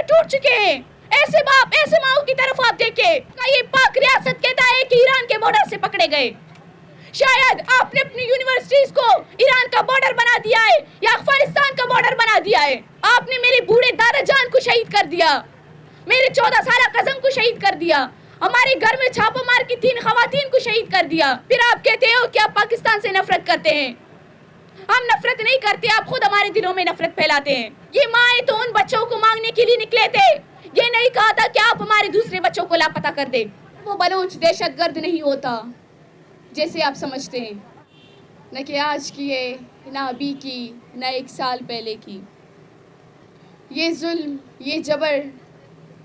ٹوٹ چکے ہیں. ایسے باپ ایسے ماؤں کی طرف آپ دیکھیں. یہ پاک ریاست کہتا ہے کہ ایران کے بارڈر سے پکڑے گئے. شاید آپ نے اپنی یونیورسٹیز کو ایران کا بارڈر بنا دیا ہے یا افغانستان کا بارڈر بنا دیا ہے. آپ نے میرے بوڑھے دادا جان کو شہید کر دیا, میرے 14 سالہ کزن کو شہید کر دیا, ہمارے گھر میں چھاپا مار کی 3 خواتین کو شہید کر دیا. پھر آپ کہتے ہو کہ آپ پاکستان سے نفرت کرتے ہیں. ہم نفرت نہیں کرتے, آپ خود ہمارے دلوں میں نفرت پھیلاتے ہیں. یہ مائیں تو ان بچوں کو مانگنے کے لیے نکلے تھے, یہ نہیں کہا تھا کہ آپ ہمارے دوسرے بچوں کو لاپتہ کر دیں. وہ بلوچ دہشت گرد نہیں ہوتا جیسے آپ سمجھتے ہیں, نہ کہ آج کی ہے, نہ ابھی کی, نہ 1 سال پہلے کی. یہ ظلم, یہ جبر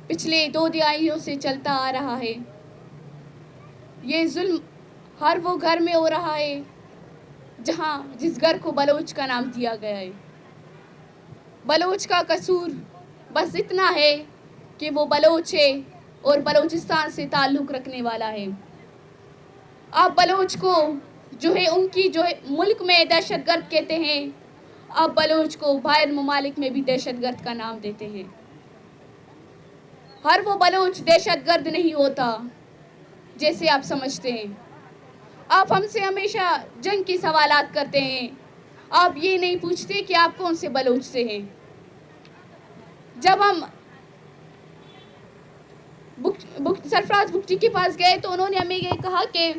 پچھلے 2 دہائیوں سے چلتا آ رہا ہے. یہ ظلم ہر وہ گھر میں ہو رہا ہے جس گھر کو بلوچ کا نام دیا گیا ہے. بلوچ کا قصور بس اتنا ہے کہ وہ بلوچ ہے اور بلوچستان سے تعلق رکھنے والا ہے. آپ بلوچ کو جو ہے ان کی جو ہے ملک میں دہشت گرد کہتے ہیں, آپ بلوچ کو باہر ممالک میں بھی دہشت گرد کا نام دیتے ہیں. ہر وہ بلوچ دہشت گرد نہیں ہوتا جیسے آپ سمجھتے ہیں. آپ ہم سے ہمیشہ جنگ کی سوالات کرتے ہیں, آپ یہ نہیں پوچھتے کہ آپ کون سے بلوچ سے ہیں. جب ہم سرفراز بگٹی کے پاس گئے تو انہوں نے ہمیں یہ کہا کہ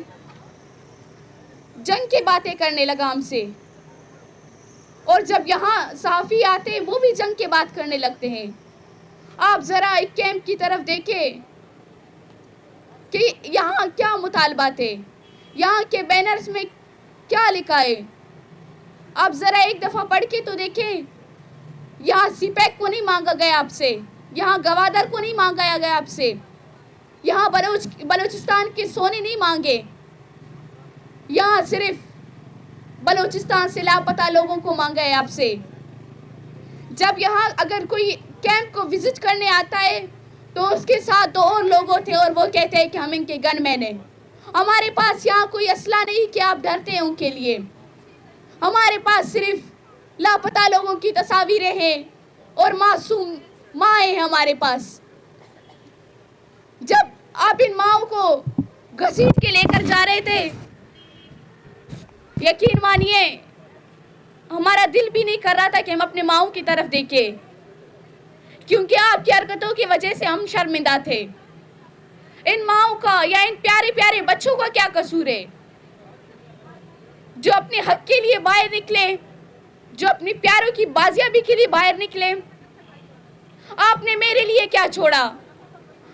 جنگ کی باتیں کرنے لگا ہم سے, اور جب یہاں صحافی آتے وہ بھی جنگ کی بات کرنے لگتے ہیں. آپ ذرا ایک کیمپ کی طرف دیکھیں کہ یہاں کیا مطالبات ہے, یہاں کے بینرز میں کیا لکھا ہے. آپ ذرا ایک دفعہ پڑھ کے تو دیکھیں, یہاں سی پیک کو نہیں مانگا گیا آپ سے, یہاں گوادر کو نہیں مانگا گیا آپ سے, یہاں بلوچستان کے سونے نہیں مانگے, یہاں صرف بلوچستان سے لاپتہ لوگوں کو مانگا ہے آپ سے. جب یہاں اگر کوئی کیمپ کو وزٹ کرنے آتا ہے تو اس کے ساتھ 2 اور لوگ ہوتے ہیں اور وہ کہتے ہیں کہ ہم ان کے گن مین ہیں. ہمارے پاس یہاں کوئی اسلحہ نہیں کہ آپ ڈرتے ہیں ان کے لیے. ہمارے پاس صرف لاپتہ لوگوں کی تصاویریں ہیں اور معصوم مائیں ہیں ہمارے پاس. جب آپ ان ماؤں کو گھسیٹ کے لے کر جا رہے تھے, یقین مانیے ہمارا دل بھی نہیں کر رہا تھا کہ ہم اپنے ماؤں کی طرف دیکھیں, کیونکہ آپ کی حرکتوں کی وجہ سے ہم شرمندہ تھے. ان ماؤں کا یا ان پیارے پیارے بچوں کا کیا قصور ہے جو اپنے حق کے لیے باہر نکلے, جو اپنی پیاروں کی بازیابی کے لیے باہر نکلے. آپ نے میرے لیے کیا چھوڑا؟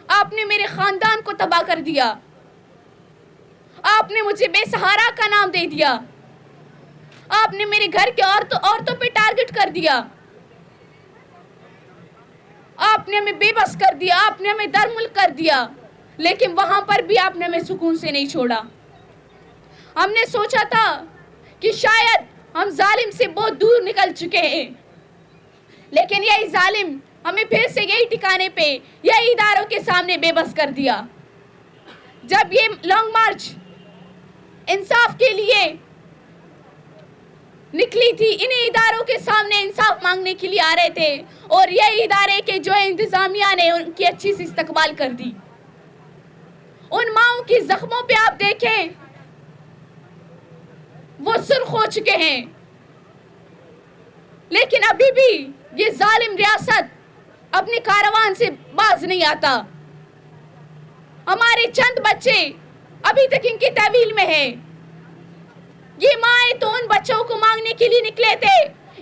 آپ نے میرے خاندان کو تباہ کر دیا, آپ نے مجھے بے سہارا کا نام دے دیا, آپ نے میرے گھر کے عورتوں پہ ٹارگٹ کر دیا, آپ نے ہمیں بے بس کر دیا, آپ نے ہمیں در ملک کر دیا. لیکن وہاں پر بھی آپ نے ہمیں سکون سے نہیں چھوڑا. ہم نے سوچا تھا کہ شاید ہم ظالم سے بہت دور نکل چکے ہیں, لیکن یہی ظالم ہمیں پھر سے یہی ٹھکانے پہ یہی اداروں کے سامنے بے بس کر دیا. جب یہ لانگ مارچ انصاف کے لیے نکلی تھی, انہیں اداروں کے سامنے انصاف مانگنے کے لیے آ رہے تھے, اور یہ ادارے کے جو انتظامیہ نے ان کی اچھی سی استقبال کر دی. ان ماؤں کی زخموں پہ آپ دیکھیں وہ سرخ ہو چکے ہیں, لیکن ابھی بھی یہ ظالم ریاست اپنے کاروان سے باز نہیں آتا. ہمارے چند بچے ابھی تک ان کی تحویل میں ہیں. یہ مائیں تو ان بچوں کو مانگنے کے لیے نکلے تھے,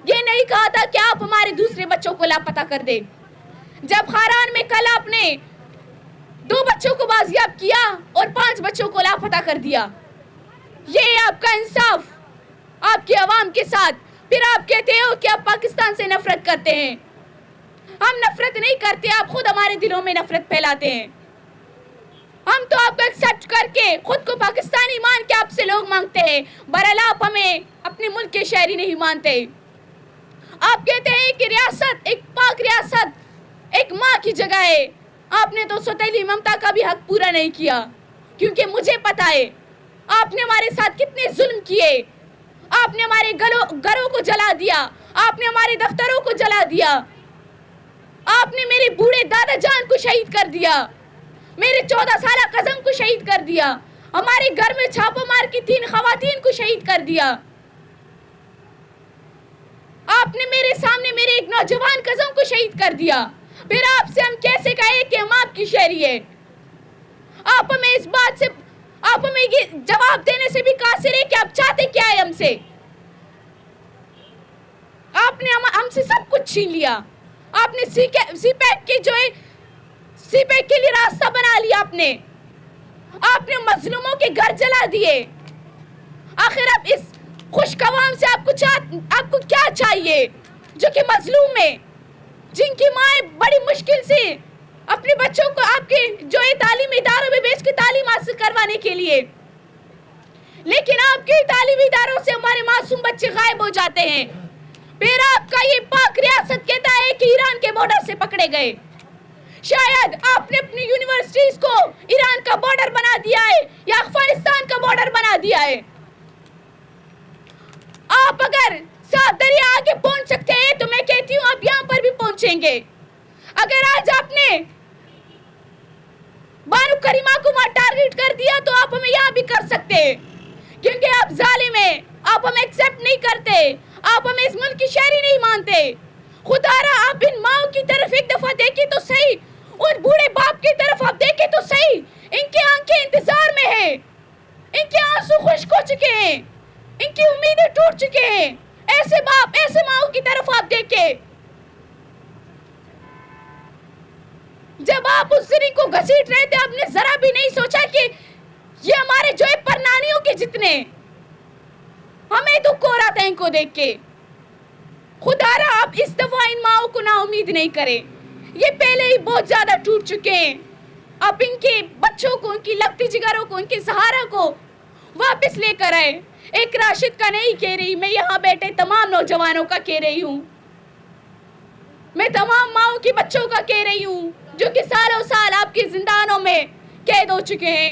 یہ نہیں کہا تھا کہ آپ ہمارے دوسرے بچوں کو لاپتہ کر دیں. جب خاران میں کل آپ نے 2 بچوں کو بازیاب کیا اور 5 بچوں کو لاپتہ کر دیا, یہ آپ کا انصاف آپ کی عوام کے ساتھ. پھر آپ کہتے ہو کہ آپ پاکستان سے نفرت کرتے ہیں. ہم نفرت نہیں کرتے, آپ خود ہمارے دلوں میں نفرت پھیلاتے ہیں. ہم تو آپ کو ایکسپٹ کر کے خود کو پاکستانی مان کے آپ سے لوگ مانگتے ہیں, بہرحال آپ ہمیں اپنے ملک کے شہری نہیں مانتے. آپ کہتے ہیں کہ ریاست ایک پاک ریاست ایک ماں کی جگہ ہے. آپ نے تو سوتیلی ممتا کا بھی حق پورا نہیں کیا, کیونکہ مجھے پتا ہے آپ نے ہمارے ساتھ کتنے ظلم کیے. آپ نے ہمارے گھروں کو جلا دیا, آپ نے ہمارے دفتروں کو جلا دیا. آپ نے میرے بوڑھے دادا جان کو شہید کر دیا, میرے 14 سالہ کزن کو شہید کر دیا, ہمارے گھر میں چھاپا مار کی 3 خواتین کو شہید کر دیا. آپ نے میرے سامنے میرے ایک نوجوان کزن کو شہید کر دیا. پھر آپ سے ہم کیسے کہیں کہ ہم آپ کی شہری ہے؟ آپ ہمیں اس بات سے, آپ ہمیں یہ جواب دینے سے بھی قاصر ہے کہ آپ چاہتے کیا ہے ہم سے. آپ نے ہم سے سب کچھ چھین لیا. آپ نے سی پیک کے جو ہے سی پیک کے لیے راستہ بنا لیا. آپ نے مظلوموں کے گھر جلا دیے. آخر آپ اس خوشگوام سے آپ کو کیا چاہیے جو کہ مظلوم ہے, جن کی مائیں بڑی مشکل سے اپنے بچوں کو آپ کے جو ہے تعلیمی اداروں میں بھیج کے تعلیم حاصل کروانے کے لیے, لیکن آپ کے تعلیمی اداروں سے ہمارے معصوم بچے غائب ہو جاتے ہیں. پھر آپ کا یہ پاک ریاست کہتا ہے کہ ایران کے بارڈر سے پکڑے گئے. شاید آپ نے اپنی یونیورسٹیز کو ایران کا بارڈر بنا دیا ہے یا افغانستان کا بارڈر بنا دیا ہے. آپ اگر 7 دریا آگے پہنچ سکتے ہیں تو میں کہتی ہوں آپ یہاں پر بھی پہنچیں گے. اگر آج آپ نے بانو کریمہ کو وہاں ٹارگٹ کر دیا تو آپ ہمیں یہاں بھی کر سکتے ہیں, کیونکہ آپ ظالم ہیں. آپ ہمیں ایکسیپٹ نہیں کرتے, آپ ہمیں اس ملک کی شہری نہیں مانتے. خدا را آپ ان ماؤں کی طرف ایک دفعہ دیکھیں تو صحیح, ان بوڑھے باپ کی طرف آپ دیکھیں تو صحیح. ان کی آنکھیں انتظار میں ہیں, ان کے آنسو خشک ہو چکے ہیں, ان کی امیدیں ٹوٹ چکے ہیں. ایسے باپ ایسے ماؤں کی طرف آپ دیکھیں. جب آپ اس زری کو گھسیٹ رہے تھے آپ نے ذرا بھی نہیں سوچا کہ یہ ہمارے جو ہے پرنانیوں کے جتنے. ہمیں دکھ ہو رہا تھا ان کو دیکھ کے. خدا را آپ اس دفعہ ان ماؤں کو نا امید نہیں کریں, یہ پہلے ہی بہت زیادہ ٹوٹ چکے ہیں. آپ ان کے بچوں کو, ان کی لگتی جگروں کو, ان کے سہارا کو واپس لے کر آئے. ایک راشد کا نہیں کہہ رہی, میں یہاں بیٹھے تمام نوجوانوں کا کہہ رہی ہوں, میں تمام ماؤں کے بچوں کا کہہ رہی ہوں جو کہ سالوں سال آپ کے زندانوں میں قید ہو چکے ہیں.